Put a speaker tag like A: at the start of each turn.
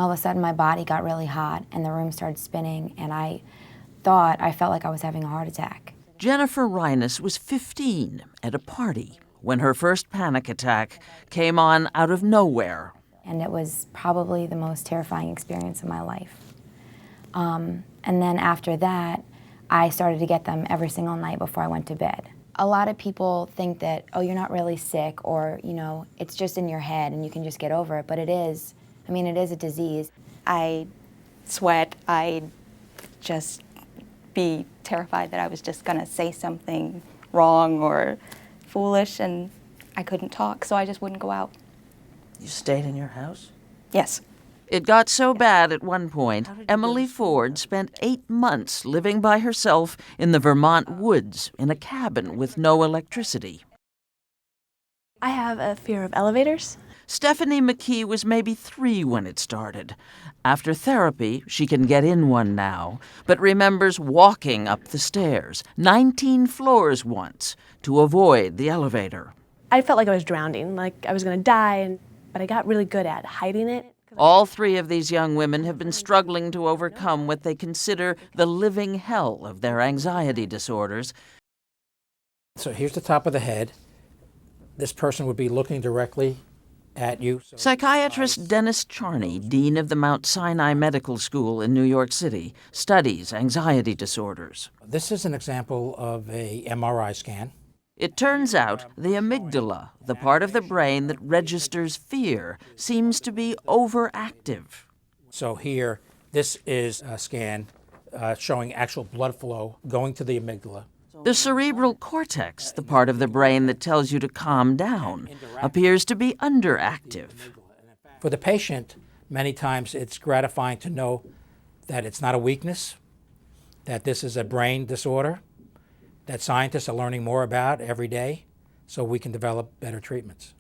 A: all of a sudden my body got really hot and the room started spinning, and I felt like I was having a heart attack.
B: Jennifer Reines was 15 at a party when her first panic attack came on out of nowhere.
A: And it was probably the most terrifying experience of my life. And then after that, I started to get them every single night before I went to bed. A lot of people think that, oh, you're not really sick, or, you know, it's just in your head and you can just get over it, but it is. I mean, it is a disease.
C: I sweat. I'd just be terrified that I was just gonna say something wrong or foolish, and I couldn't talk, so I just wouldn't go out.
D: You stayed in your house?
C: Yes.
B: It got so bad at one point, Emily Ford spent 8 months living by herself in the Vermont woods in a cabin with no electricity.
E: I have a fear of elevators.
B: Stephanie McKee was maybe 3 when it started. After therapy, she can get in one now, but remembers walking up the stairs, 19 floors once, to avoid the elevator.
E: I felt like I was drowning, like I was going to die, but I got really good at hiding it.
B: All 3 of these young women have been struggling to overcome what they consider the living hell of their anxiety disorders.
F: So here's the top of the head. This person would be looking directly at you.
B: Psychiatrist Dennis Charney, dean of the Mount Sinai Medical School in New York City, studies anxiety disorders.
F: This is an example of a MRI scan.
B: It turns out the amygdala, the part of the brain that registers fear, seems to be overactive.
F: So here, this is a scan showing actual blood flow going to the amygdala.
B: The cerebral cortex, the part of the brain that tells you to calm down, appears to be underactive.
F: For the patient, many times it's gratifying to know that it's not a weakness, that this is a brain disorder that scientists are learning more about every day, so we can develop better treatments.